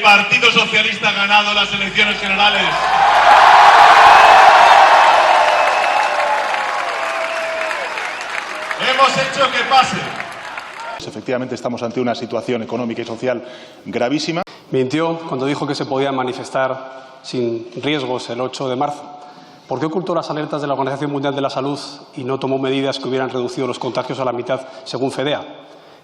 el Partido Socialista ha ganado las elecciones generales. Hemos hecho que pase. Efectivamente estamos ante una situación económica y social gravísima. Mintió cuando dijo que se podía manifestar sin riesgos el 8 de marzo. ¿Por qué ocultó las alertas de la Organización Mundial de la Salud y no tomó medidas que hubieran reducido los contagios a la mitad, según FEDEA?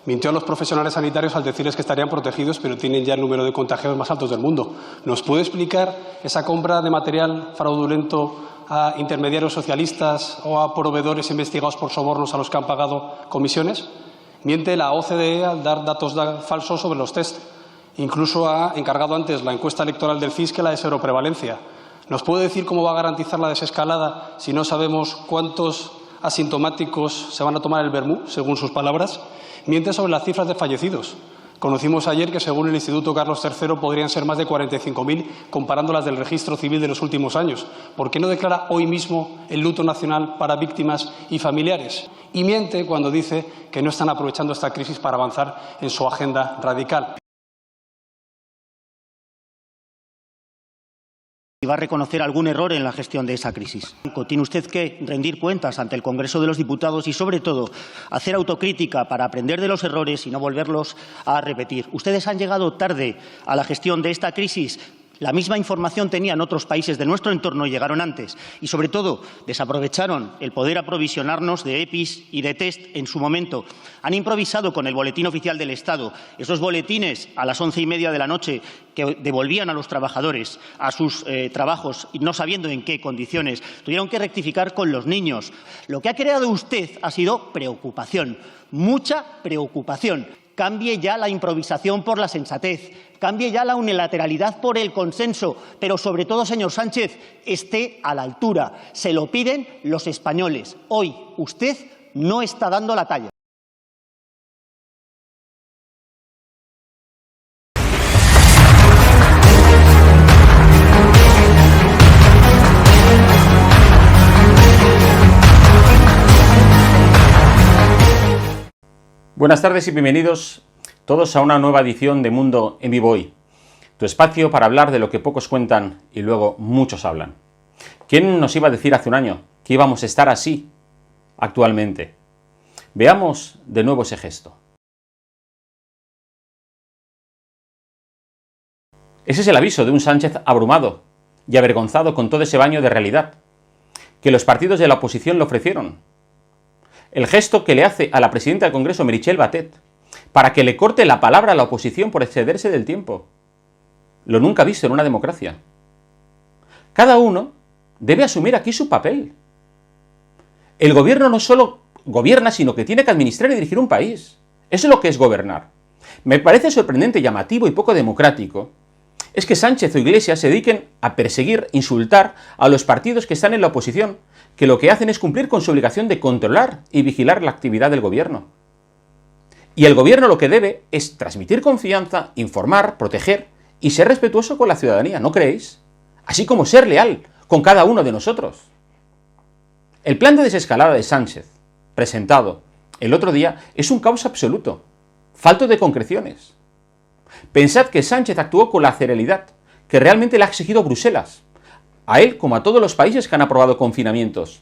Mintió a los profesionales sanitarios al decirles que estarían protegidos, pero tienen ya el número de contagiados más altos del mundo. ¿Nos puede explicar esa compra de material fraudulento a intermediarios socialistas o a proveedores investigados por sobornos a los que han pagado comisiones? Miente la OCDE al dar datos falsos sobre los test. Incluso ha encargado antes la encuesta electoral del CIS que la de seroprevalencia. ¿Nos puede decir cómo va a garantizar la desescalada si no sabemos cuántos asintomáticos se van a tomar el vermú, según sus palabras? Miente sobre las cifras de fallecidos. Conocimos ayer que, según el Instituto Carlos III, podrían ser más de 45.000, comparándolas del registro civil de los últimos años. ¿Por qué no declara hoy mismo el luto nacional para víctimas y familiares? Y miente cuando dice que no están aprovechando esta crisis para avanzar en su agenda radical. ¿Y va a reconocer algún error en la gestión de esa crisis? Tiene usted que rendir cuentas ante el Congreso de los Diputados y, sobre todo, hacer autocrítica para aprender de los errores y no volverlos a repetir. Ustedes han llegado tarde a la gestión de esta crisis. La misma información tenían otros países de nuestro entorno y llegaron antes. Y, sobre todo, desaprovecharon el poder aprovisionarnos de EPIs y de test en su momento. Han improvisado con el Boletín Oficial del Estado. Esos boletines a las 11:30 de la noche que devolvían a los trabajadores a sus trabajos y no sabiendo en qué condiciones. Tuvieron que rectificar con los niños. Lo que ha creado usted ha sido preocupación, mucha preocupación. Cambie ya la improvisación por la sensatez, cambie ya la unilateralidad por el consenso, pero sobre todo, señor Sánchez, esté a la altura. Se lo piden los españoles. Hoy usted no está dando la talla. Buenas tardes y bienvenidos todos a una nueva edición de Mundo en Vivo Hoy, tu espacio para hablar de lo que pocos cuentan y luego muchos hablan. ¿Quién nos iba a decir hace un año que íbamos a estar así actualmente? Veamos de nuevo ese gesto. Ese es el aviso de un Sánchez abrumado y avergonzado con todo ese baño de realidad que los partidos de la oposición le ofrecieron. El gesto que le hace a la presidenta del Congreso, Meritxell Batet, para que le corte la palabra a la oposición por excederse del tiempo. Lo nunca visto en una democracia. Cada uno debe asumir aquí su papel. El gobierno no solo gobierna, sino que tiene que administrar y dirigir un país. Eso es lo que es gobernar. Me parece sorprendente, llamativo y poco democrático es que Sánchez o Iglesias se dediquen a perseguir, insultar a los partidos que están en la oposición, que lo que hacen es cumplir con su obligación de controlar y vigilar la actividad del gobierno. Y el gobierno lo que debe es transmitir confianza, informar, proteger y ser respetuoso con la ciudadanía, ¿no creéis? Así como ser leal con cada uno de nosotros. El plan de desescalada de Sánchez, presentado el otro día, es un caos absoluto, falto de concreciones. Pensad que Sánchez actuó con la celeridad que realmente le ha exigido Bruselas, a él como a todos los países que han aprobado confinamientos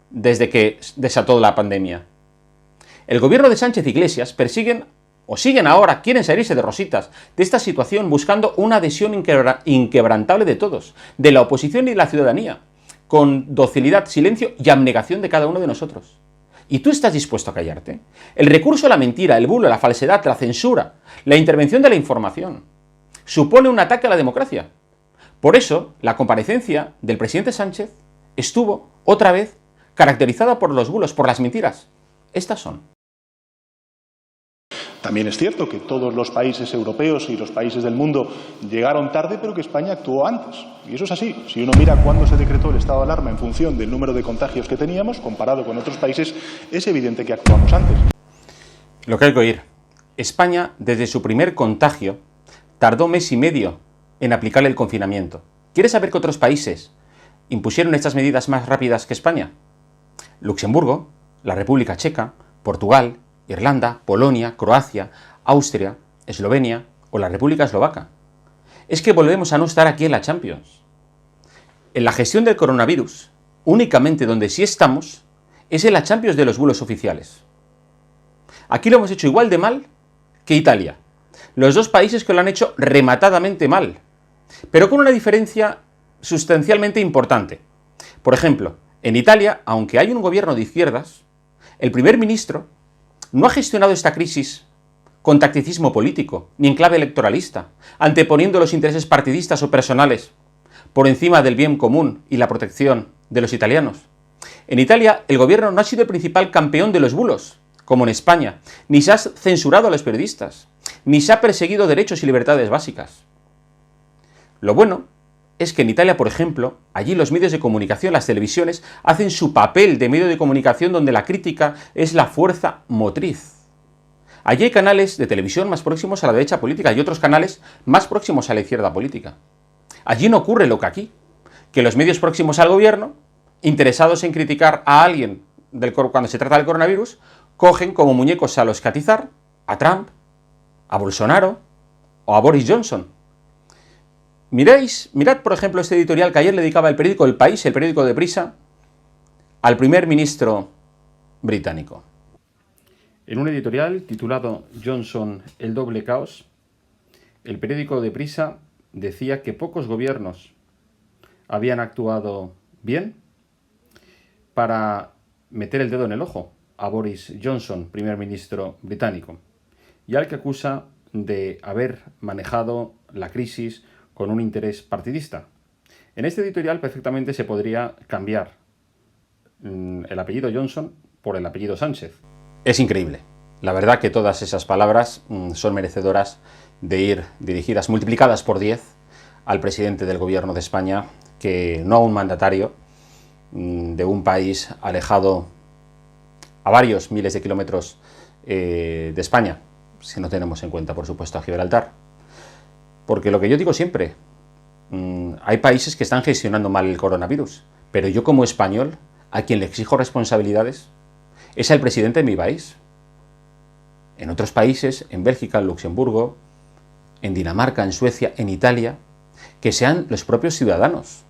desde que desató la pandemia. El gobierno de Sánchez e Iglesias persiguen, o siguen ahora, quieren salirse de rositas de esta situación buscando una adhesión inquebrantable de todos, de la oposición y de la ciudadanía, con docilidad, silencio y abnegación de cada uno de nosotros. ¿Y tú estás dispuesto a callarte? El recurso a la mentira, el bulo, la falsedad, la censura, la intervención de la información, supone un ataque a la democracia. Por eso, la comparecencia del presidente Sánchez estuvo, otra vez, caracterizada por los bulos, por las mentiras. Estas son. También es cierto que todos los países europeos y los países del mundo llegaron tarde, pero que España actuó antes. Y eso es así. Si uno mira cuándo se decretó el estado de alarma en función del número de contagios que teníamos, comparado con otros países, es evidente que actuamos antes. Lo que hay que oír. España, desde su primer contagio, tardó 1 mes y medio en aplicar el confinamiento. ¿Quieres saber que otros países impusieron estas medidas más rápidas que España? Luxemburgo, la República Checa, Portugal, Irlanda, Polonia, Croacia, Austria, Eslovenia o la República Eslovaca. es que volvemos a no estar aquí en la Champions. En la gestión del coronavirus, únicamente donde sí estamos, es en la Champions de los bulos oficiales. Aquí lo hemos hecho igual de mal que Italia. Los dos países que lo han hecho rematadamente mal, pero con una diferencia sustancialmente importante. Por ejemplo, en Italia, aunque hay un gobierno de izquierdas, el primer ministro no ha gestionado esta crisis con tacticismo político, ni en clave electoralista, anteponiendo los intereses partidistas o personales por encima del bien común y la protección de los italianos. En Italia, el gobierno no ha sido el principal campeón de los bulos, como en España, ni se ha censurado a los periodistas, ni se ha perseguido derechos y libertades básicas. Lo bueno es que en Italia, por ejemplo, allí los medios de comunicación, las televisiones, hacen su papel de medio de comunicación donde la crítica es la fuerza motriz. Allí hay canales de televisión más próximos a la derecha política y otros canales más próximos a la izquierda política. Allí no ocurre lo que aquí, que los medios próximos al gobierno, interesados en criticar a alguien cuando se trata del coronavirus, cogen como muñecos a los que atizar a Trump, a Bolsonaro o a Boris Johnson. Mirad, por ejemplo, este editorial que ayer le dedicaba el periódico El País, el periódico de Prisa, al primer ministro británico. En un editorial titulado Johnson, el doble caos, el periódico de Prisa decía que pocos gobiernos habían actuado bien para meter el dedo en el ojo a Boris Johnson, primer ministro británico, y al que acusa de haber manejado la crisis con un interés partidista. En este editorial perfectamente se podría cambiar el apellido Johnson por el apellido Sánchez. Es increíble. La verdad que todas esas palabras son merecedoras de ir dirigidas, multiplicadas por 10, al presidente del gobierno de España, que no a un mandatario de un país alejado a varios miles de kilómetros de España, si no tenemos en cuenta, por supuesto, a Gibraltar. Porque lo que yo digo siempre, hay países que están gestionando mal el coronavirus, pero yo como español, a quien le exijo responsabilidades, es al presidente de mi país. En otros países, en Bélgica, en Luxemburgo, en Dinamarca, en Suecia, en Italia, que sean los propios ciudadanos.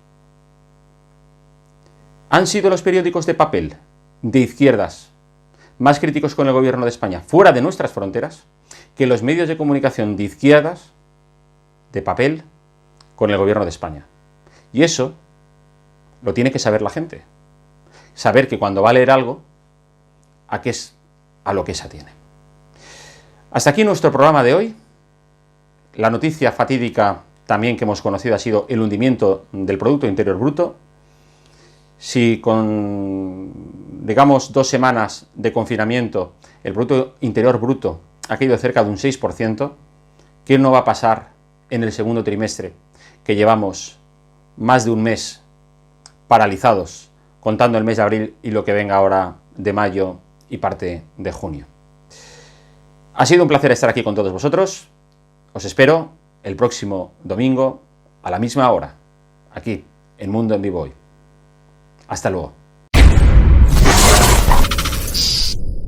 Han sido los periódicos de papel, de izquierdas, más críticos con el gobierno de España, fuera de nuestras fronteras, que los medios de comunicación de izquierdas, de papel, con el gobierno de España. Y eso lo tiene que saber la gente. Saber que cuando va a leer algo, a lo que se atiene. Hasta aquí nuestro programa de hoy. La noticia fatídica también que hemos conocido ha sido el hundimiento del Producto Interior Bruto. Si con, digamos, 2 semanas de confinamiento el Producto Interior Bruto ha caído cerca de un 6%, ¿qué no va a pasar en el segundo trimestre, que llevamos más de un mes paralizados, contando el mes de abril y lo que venga ahora de mayo y parte de junio? Ha sido un placer estar aquí con todos vosotros. Os espero el próximo domingo a la misma hora, aquí en Mundo en Vivo Hoy. Hasta luego.